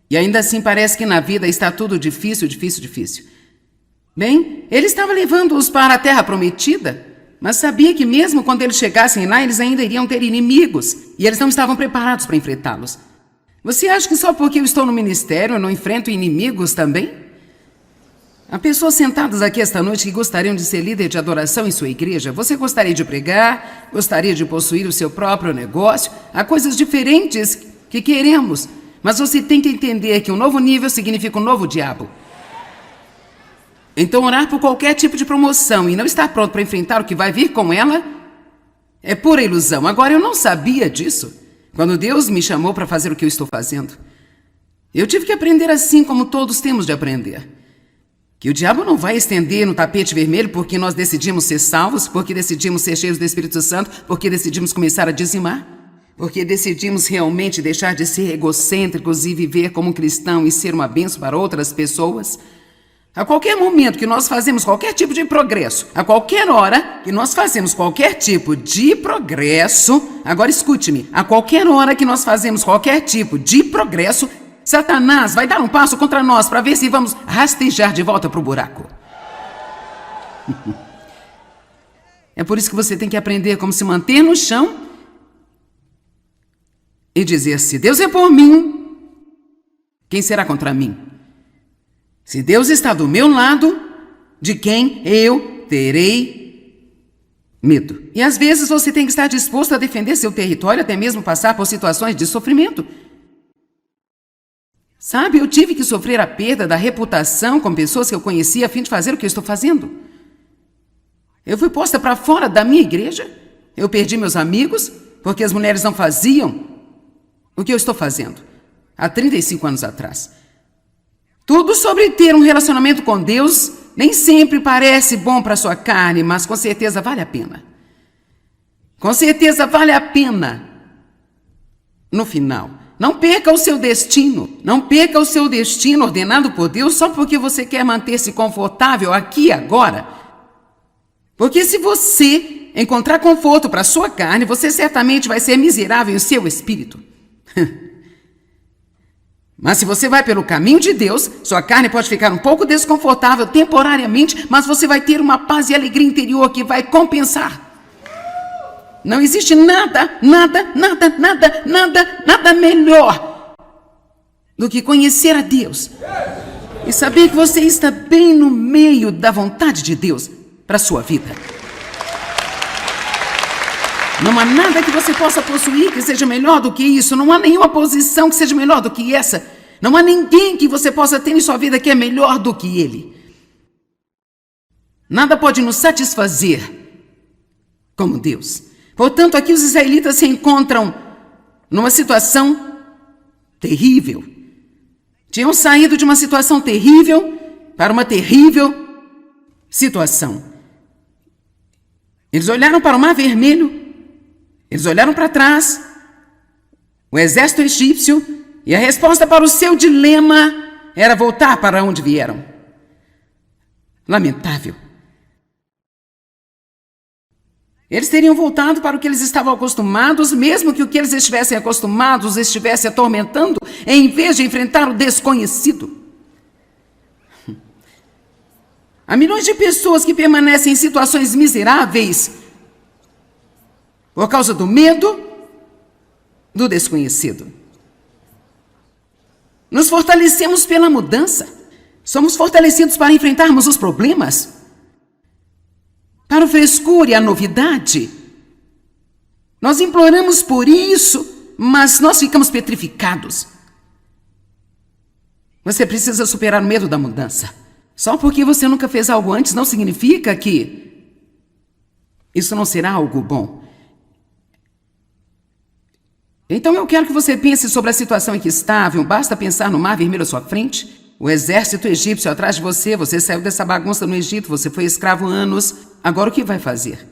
E ainda assim parece que na vida está tudo difícil, difícil, difícil. Bem, Ele estava levando-os para a terra prometida, mas sabia que mesmo quando eles chegassem lá, eles ainda iriam ter inimigos. E eles não estavam preparados para enfrentá-los. Você acha que só porque eu estou no ministério eu não enfrento inimigos também? Há pessoas sentadas aqui esta noite que gostariam de ser líder de adoração em sua igreja. Você gostaria de pregar, gostaria de possuir o seu próprio negócio. Há coisas diferentes que queremos, mas você tem que entender que um novo nível significa um novo diabo. Então orar por qualquer tipo de promoção e não estar pronto para enfrentar o que vai vir com ela é pura ilusão. Agora, eu não sabia disso quando Deus me chamou para fazer o que eu estou fazendo. Eu tive que aprender assim como todos temos de aprender. Que o diabo não vai estender no tapete vermelho porque nós decidimos ser salvos, porque decidimos ser cheios do Espírito Santo, porque decidimos começar a dizimar, porque decidimos realmente deixar de ser egocêntricos e viver como um cristão e ser uma bênção para outras pessoas. A qualquer momento que nós fazemos qualquer tipo de progresso, a qualquer hora que nós fazemos qualquer tipo de progresso, agora escute-me, a qualquer hora que nós fazemos qualquer tipo de progresso, Satanás vai dar um passo contra nós para ver se vamos rastejar de volta para o buraco. É por isso que você tem que aprender como se manter no chão e dizer: se Deus é por mim, quem será contra mim? Se Deus está do meu lado, de quem eu terei medo? E às vezes você tem que estar disposto a defender seu território, até mesmo passar por situações de sofrimento. Sabe, eu tive que sofrer a perda da reputação com pessoas que eu conhecia a fim de fazer o que eu estou fazendo. Eu fui posta para fora da minha igreja. Eu perdi meus amigos porque as mulheres não faziam o que eu estou fazendo há 35 anos atrás. Tudo sobre ter um relacionamento com Deus nem sempre parece bom para sua carne, mas com certeza vale a pena. Com certeza vale a pena. No final, não perca o seu destino. Não perca o seu destino ordenado por Deus só porque você quer manter-se confortável aqui e agora. Porque se você encontrar conforto para sua carne, você certamente vai ser miserável em seu espírito. Mas se você vai pelo caminho de Deus, sua carne pode ficar um pouco desconfortável temporariamente, mas você vai ter uma paz e alegria interior que vai compensar. Não existe nada melhor do que conhecer a Deus e saber que você está bem no meio da vontade de Deus para a sua vida. Não há nada que você possa possuir que seja melhor do que isso. Não há nenhuma posição que seja melhor do que essa. Não há ninguém que você possa ter em sua vida que é melhor do que ele. Nada pode nos satisfazer como Deus. Portanto, aqui os israelitas se encontram numa situação terrível. Tinham saído de uma situação terrível para uma terrível situação. Eles olharam para o Mar Vermelho. Eles olharam para trás, o exército egípcio, e a resposta para o seu dilema era voltar para onde vieram. Lamentável. Eles teriam voltado para o que eles estavam acostumados, mesmo que o que eles estivessem acostumados estivesse atormentando, em vez de enfrentar o desconhecido. Há milhões de pessoas que permanecem em situações miseráveis por causa do medo do desconhecido. Nos fortalecemos pela mudança. Somos fortalecidos para enfrentarmos os problemas, para o frescor e a novidade. Nós imploramos por isso, mas nós ficamos petrificados. Você precisa superar o medo da mudança. Só porque você nunca fez algo antes não significa que isso não será algo bom. Então eu quero que você pense sobre a situação em que estava. Basta pensar no Mar Vermelho à sua frente, o exército egípcio atrás de você, você saiu dessa bagunça no Egito, você foi escravo anos. Agora o que vai fazer?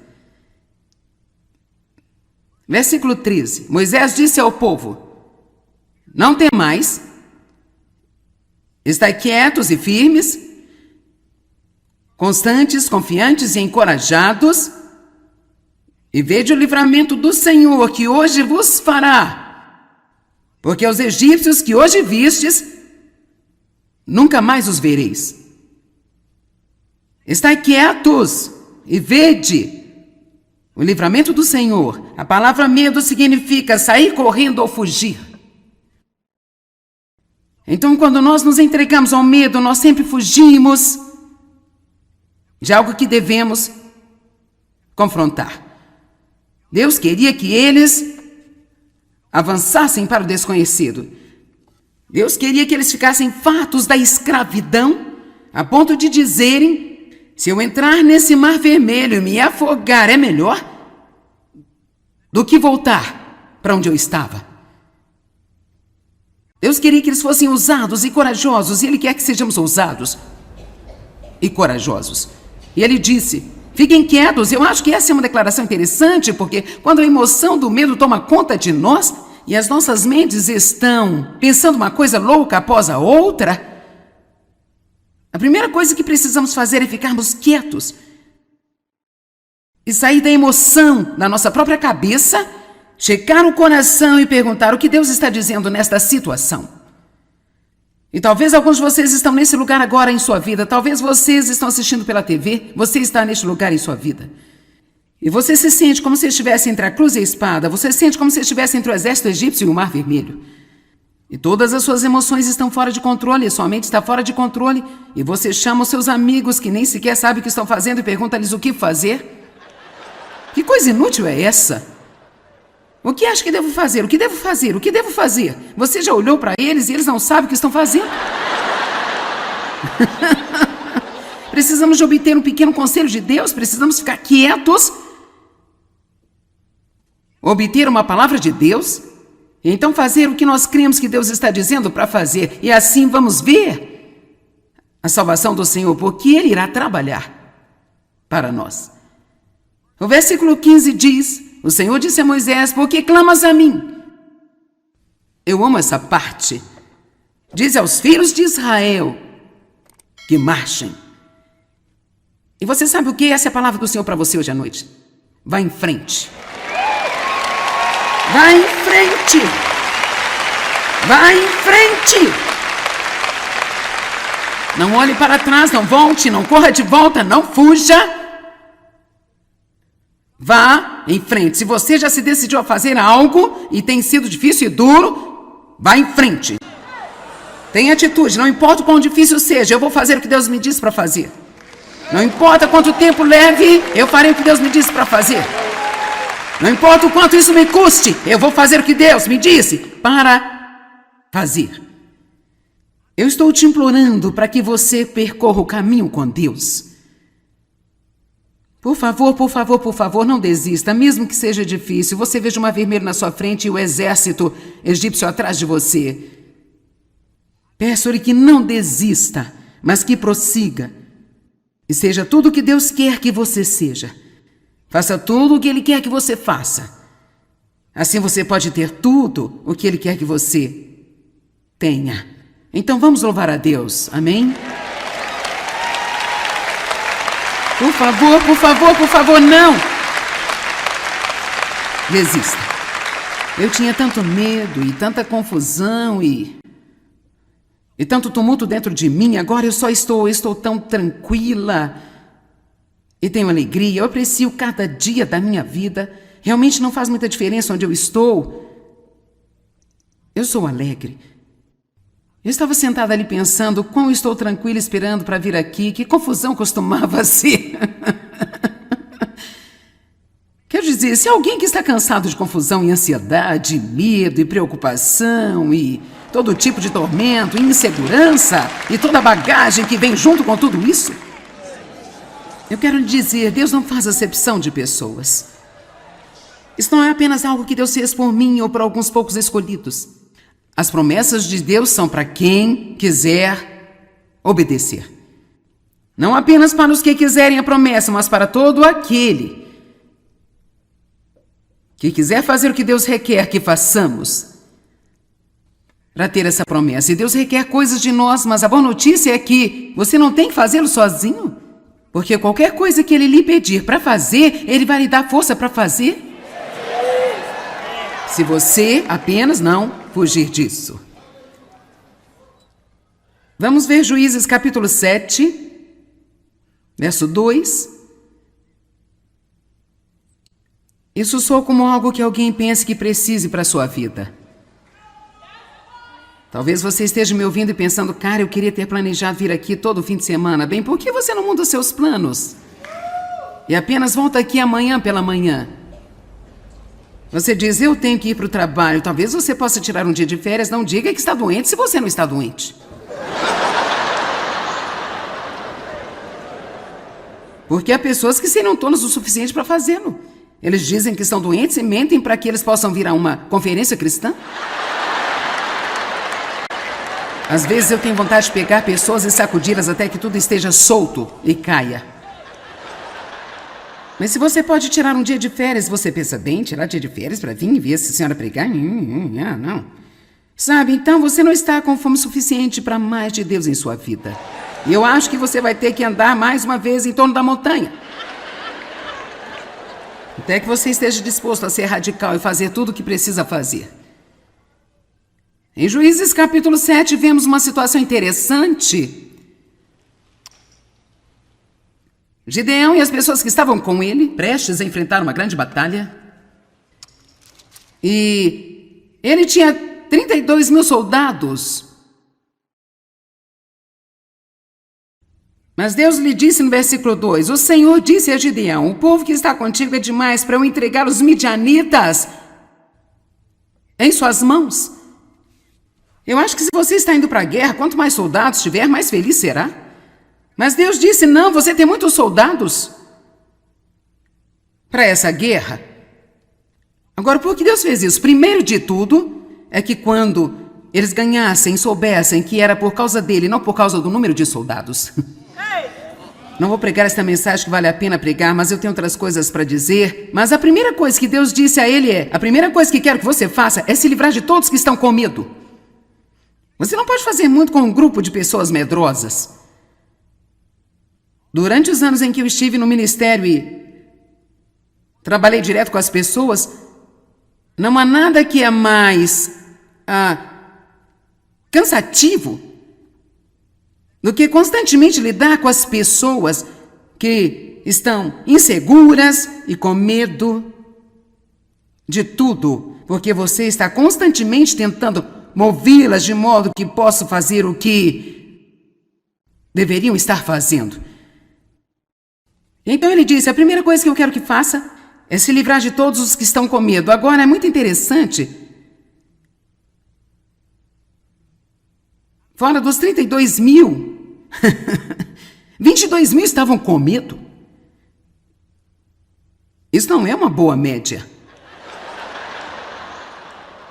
Versículo 13. Moisés disse ao povo: não temais, estai quietos e firmes, constantes, confiantes e encorajados, e vede o livramento do Senhor que hoje vos fará. Porque os egípcios que hoje vistes, nunca mais os vereis. Estai quietos e vede o livramento do Senhor. A palavra medo significa sair correndo ou fugir. Então, quando nós nos entregamos ao medo, nós sempre fugimos de algo que devemos confrontar. Deus queria que eles avançassem para o desconhecido. Deus queria que eles ficassem fartos da escravidão, a ponto de dizerem: se eu entrar nesse mar vermelho e me afogar, é melhor do que voltar para onde eu estava. Deus queria que eles fossem ousados e corajosos, e Ele quer que sejamos ousados e corajosos. E Ele disse: fiquem quietos. Eu acho que essa é uma declaração interessante, porque quando a emoção do medo toma conta de nós e as nossas mentes estão pensando uma coisa louca após a outra, a primeira coisa que precisamos fazer é ficarmos quietos e sair da emoção da nossa própria cabeça, checar o coração e perguntar o que Deus está dizendo nesta situação. E talvez alguns de vocês estão nesse lugar agora em sua vida, talvez vocês estão assistindo pela TV, você está neste lugar em sua vida. E você se sente como se estivesse entre a cruz e a espada, você se sente como se estivesse entre o exército egípcio e o Mar Vermelho. E todas as suas emoções estão fora de controle, sua mente está fora de controle, e você chama os seus amigos que nem sequer sabem o que estão fazendo e pergunta-lhes o que fazer. Que coisa inútil é essa? O que acha que devo fazer? O que devo fazer? O que devo fazer? Você já olhou para eles e eles não sabem o que estão fazendo? Precisamos de obter um pequeno conselho de Deus, precisamos ficar quietos, obter uma palavra de Deus, e então fazer o que nós cremos que Deus está dizendo para fazer, e assim vamos ver a salvação do Senhor, porque Ele irá trabalhar para nós. O versículo 15 diz: o Senhor disse a Moisés: por que clamas a mim? Eu amo essa parte. Diz aos filhos de Israel que marchem. E você sabe o que? Essa é a palavra do Senhor para você hoje à noite. Vá em frente. Vá em frente. Vá em frente. Não olhe para trás, não volte, não corra de volta, não fuja. Vá em frente. Se você já se decidiu a fazer algo e tem sido difícil e duro, vá em frente. Tenha atitude, não importa o quão difícil seja, eu vou fazer o que Deus me disse para fazer. Não importa quanto tempo leve, eu farei o que Deus me disse para fazer. Não importa o quanto isso me custe, eu vou fazer o que Deus me disse para fazer. Eu estou te implorando para que você percorra o caminho com Deus. Por favor, por favor, por favor, não desista, mesmo que seja difícil. Você veja o Mar Vermelho na sua frente e o exército egípcio atrás de você. Peço-lhe que não desista, mas que prossiga. E seja tudo o que Deus quer que você seja. Faça tudo o que Ele quer que você faça. Assim você pode ter tudo o que Ele quer que você tenha. Então vamos louvar a Deus. Amém? Por favor, por favor, por favor, não desista. Eu tinha tanto medo e tanta confusão e tanto tumulto dentro de mim. Agora eu estou tão tranquila e tenho alegria. Eu aprecio cada dia da minha vida. Realmente não faz muita diferença onde eu estou. Eu sou alegre. Eu estava sentada ali pensando quão estou tranquila esperando para vir aqui, que confusão costumava ser. Quero dizer, se alguém que está cansado de confusão e ansiedade, medo e preocupação e todo tipo de tormento, insegurança e toda a bagagem que vem junto com tudo isso, eu quero lhe dizer, Deus não faz acepção de pessoas. Isso não é apenas algo que Deus fez por mim ou por alguns poucos escolhidos. As promessas de Deus são para quem quiser obedecer. Não apenas para os que quiserem a promessa, mas para todo aquele que quiser fazer o que Deus requer que façamos para ter essa promessa. E Deus requer coisas de nós, mas a boa notícia é que você não tem que fazê-lo sozinho. Porque qualquer coisa que Ele lhe pedir para fazer, Ele vai lhe dar força para fazer. Se você apenas não fugir disso. Vamos ver Juízes capítulo 7, verso 2. Isso soa como algo que alguém pense que precise para a sua vida. Talvez você esteja me ouvindo e pensando, cara, eu queria ter planejado vir aqui todo fim de semana. Bem, por que você não muda os seus planos? E apenas volta aqui amanhã pela manhã. Você diz, eu tenho que ir para o trabalho. Talvez você possa tirar um dia de férias. Não diga que está doente se você não está doente. Porque há pessoas que seriam tolas o suficiente para fazê-lo. Eles dizem que estão doentes e mentem para que eles possam vir a uma conferência cristã. Às vezes eu tenho vontade de pegar pessoas e sacudi-las até que tudo esteja solto e caia. Mas se você pode tirar um dia de férias, você pensa, bem, tirar dia de férias para vir e ver essa senhora pregar? Não. Sabe, então você não está com fome suficiente para mais de Deus em sua vida. E eu acho que você vai ter que andar mais uma vez em torno da montanha. Até que você esteja disposto a ser radical e fazer tudo o que precisa fazer. Em Juízes capítulo 7, vemos uma situação interessante. Gideão e as pessoas que estavam com ele, prestes a enfrentar uma grande batalha. E ele tinha 32 mil soldados. Mas Deus lhe disse no versículo 2, o Senhor disse a Gideão, o povo que está contigo é demais para eu entregar os midianitas em suas mãos. Eu acho que se você está indo para a guerra, quanto mais soldados tiver, mais feliz será. Mas Deus disse, não, você tem muitos soldados para essa guerra. Agora, por que Deus fez isso? Primeiro de tudo, é que quando eles ganhassem, soubessem que era por causa dele, não por causa do número de soldados. Não vou pregar esta mensagem que vale a pena pregar, mas eu tenho outras coisas para dizer. Mas a primeira coisa que Deus disse a ele é, a primeira coisa que quero que você faça é se livrar de todos que estão com medo. Você não pode fazer muito com um grupo de pessoas medrosas. Durante os anos em que eu estive no ministério e trabalhei direto com as pessoas, não há nada que é mais cansativo do que constantemente lidar com as pessoas que estão inseguras e com medo de tudo, porque você está constantemente tentando movê-las de modo que possam fazer o que deveriam estar fazendo. Então ele disse, a primeira coisa que eu quero que faça é se livrar de todos os que estão com medo. Agora, é muito interessante. Fora dos 32 mil, 22 mil estavam com medo. Isso não é uma boa média.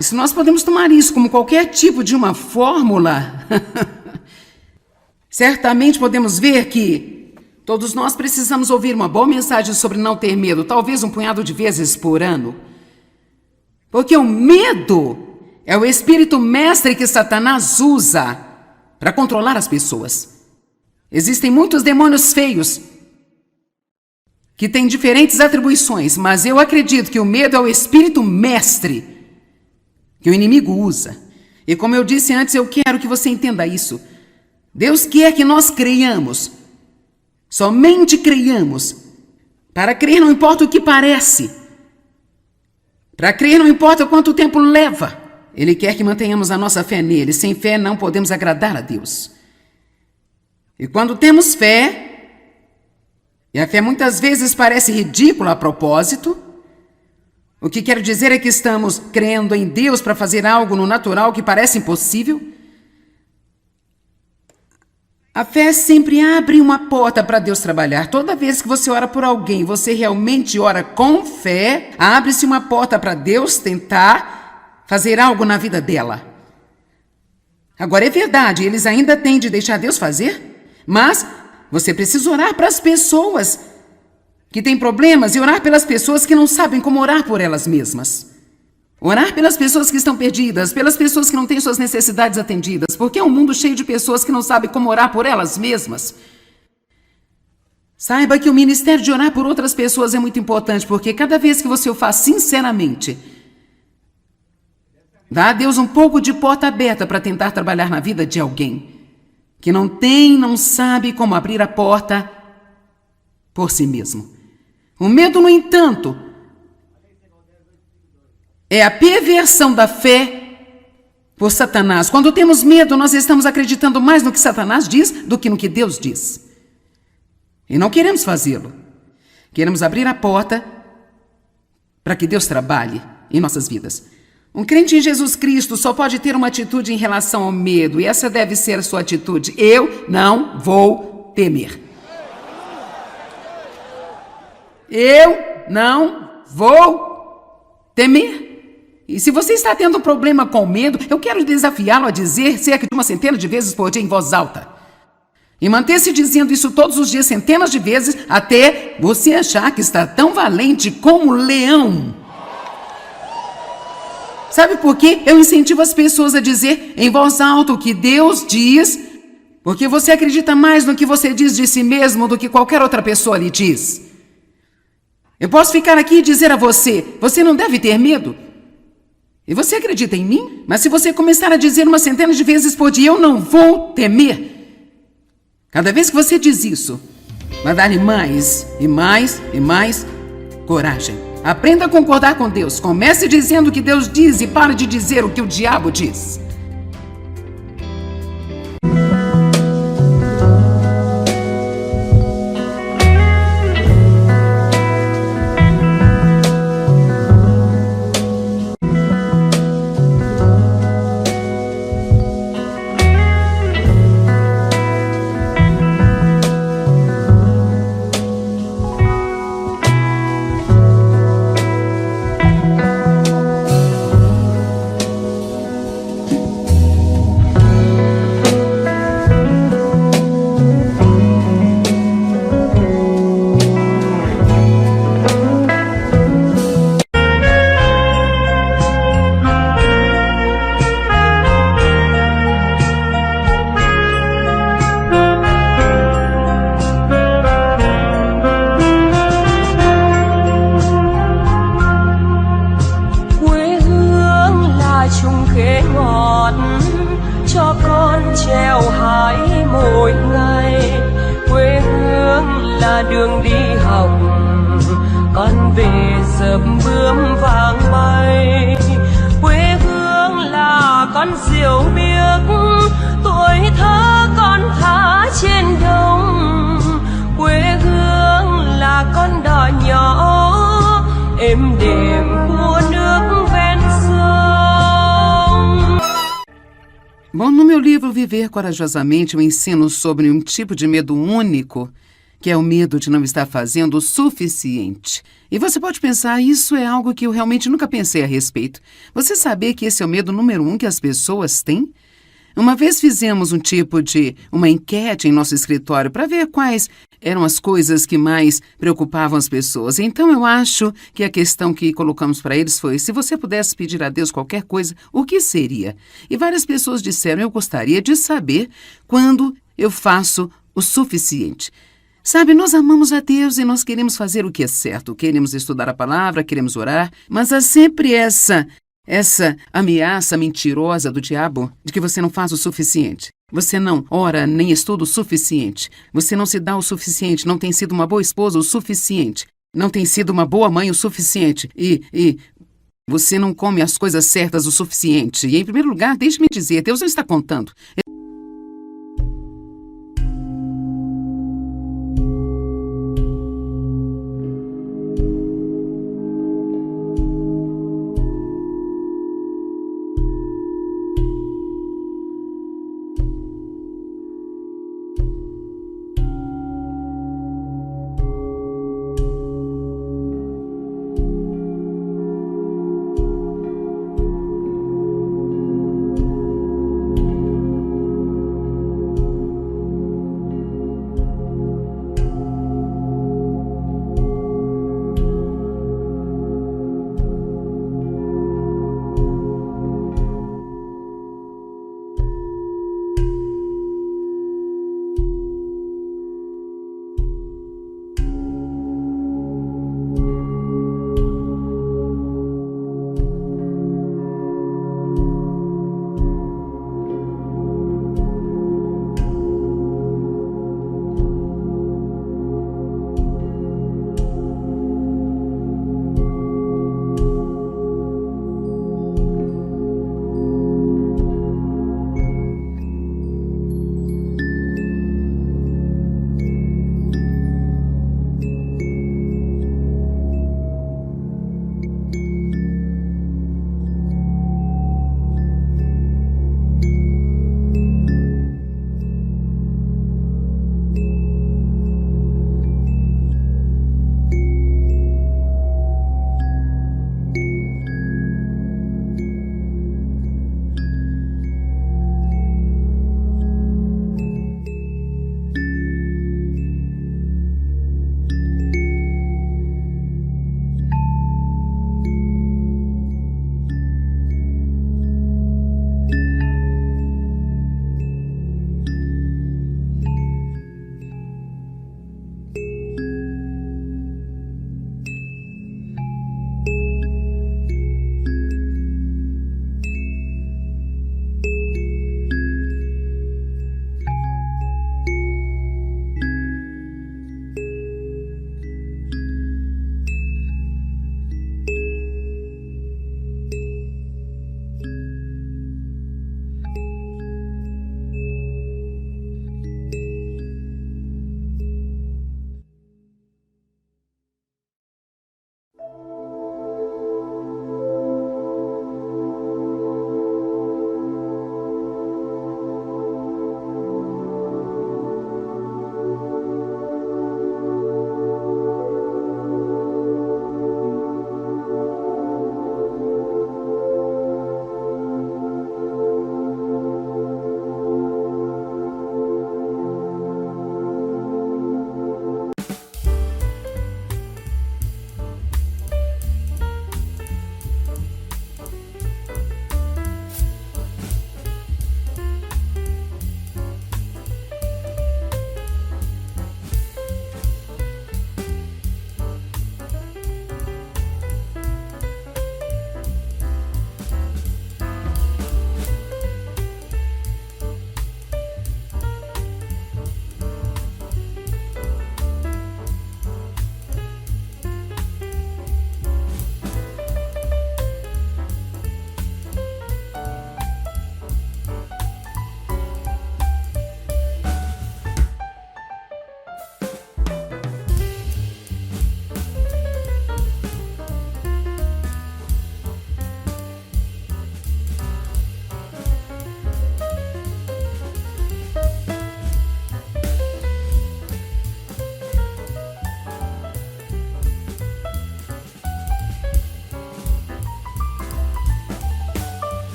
E se nós podemos tomar isso como qualquer tipo de uma fórmula, certamente podemos ver que todos nós precisamos ouvir uma boa mensagem sobre não ter medo, talvez um punhado de vezes por ano. Porque o medo é o espírito mestre que Satanás usa para controlar as pessoas. Existem muitos demônios feios que têm diferentes atribuições, mas eu acredito que o medo é o espírito mestre que o inimigo usa. E como eu disse antes, eu quero que você entenda isso. Deus quer que nós creiamos. Somente creiamos. Para crer não importa o que parece. Para crer não importa quanto tempo leva. Ele quer que mantenhamos a nossa fé nele. Sem fé não podemos agradar a Deus. E quando temos fé, e a fé muitas vezes parece ridícula a propósito, o que quero dizer é que estamos crendo em Deus para fazer algo no natural que parece impossível. A fé sempre abre uma porta para Deus trabalhar. Toda vez que você ora por alguém, você realmente ora com fé, abre-se uma porta para Deus tentar fazer algo na vida dela. Agora é verdade, eles ainda têm de deixar Deus fazer, mas você precisa orar para as pessoas que têm problemas e orar pelas pessoas que não sabem como orar por elas mesmas. Orar pelas pessoas que estão perdidas, pelas pessoas que não têm suas necessidades atendidas, porque é um mundo cheio de pessoas que não sabem como orar por elas mesmas. Saiba que o ministério de orar por outras pessoas é muito importante, porque cada vez que você o faz sinceramente, dá a Deus um pouco de porta aberta para tentar trabalhar na vida de alguém que não sabe como abrir a porta por si mesmo. O medo, no entanto, é a perversão da fé por Satanás. Quando temos medo, nós estamos acreditando mais no que Satanás diz do que no que Deus diz. E não queremos fazê-lo. Queremos abrir a porta para que Deus trabalhe em nossas vidas. Um crente em Jesus Cristo só pode ter uma atitude em relação ao medo, e essa deve ser a sua atitude. Eu não vou temer. Eu não vou temer. E se você está tendo um problema com medo, eu quero desafiá-lo a dizer cerca de 100 de vezes por dia em voz alta. E manter-se dizendo isso todos os dias, centenas de vezes, até você achar que está tão valente como leão. Sabe por quê? Eu incentivo as pessoas a dizer em voz alta o que Deus diz, porque você acredita mais no que você diz de si mesmo do que qualquer outra pessoa lhe diz. Eu posso ficar aqui e dizer a você, você não deve ter medo. E você acredita em mim? Mas se você começar a dizer 100 de vezes por dia, eu não vou temer. Cada vez que você diz isso, vai dar-lhe mais e mais e mais coragem. Aprenda a concordar com Deus. Comece dizendo o que Deus diz e pare de dizer o que o diabo diz. Đường đi học con về sớm bướm vàng bay, quê hương là con diều biếc, tuổi thơ con thả trên đồng, quê hương là con đò nhỏ êm đềm của nước ven sông. Bom, no meu livro Viver Corajosamente, eu ensino sobre um tipo de medo único, que é o medo de não estar fazendo o suficiente. E você pode pensar, isso é algo que eu realmente nunca pensei a respeito. Você sabia que esse é o medo número 1 que as pessoas têm? Uma vez fizemos uma enquete em nosso escritório para ver quais eram as coisas que mais preocupavam as pessoas. Então eu acho que a questão que colocamos para eles foi, se você pudesse pedir a Deus qualquer coisa, o que seria? E várias pessoas disseram, eu gostaria de saber quando eu faço o suficiente. Sabe, nós amamos a Deus e nós queremos fazer o que é certo. Queremos estudar a palavra, queremos orar, mas há sempre essa ameaça mentirosa do diabo de que você não faz o suficiente. Você não ora nem estuda o suficiente. Você não se dá o suficiente, não tem sido uma boa esposa o suficiente. Não tem sido uma boa mãe o suficiente. E você não come as coisas certas o suficiente. E, em primeiro lugar, deixe-me dizer, Deus não está contando.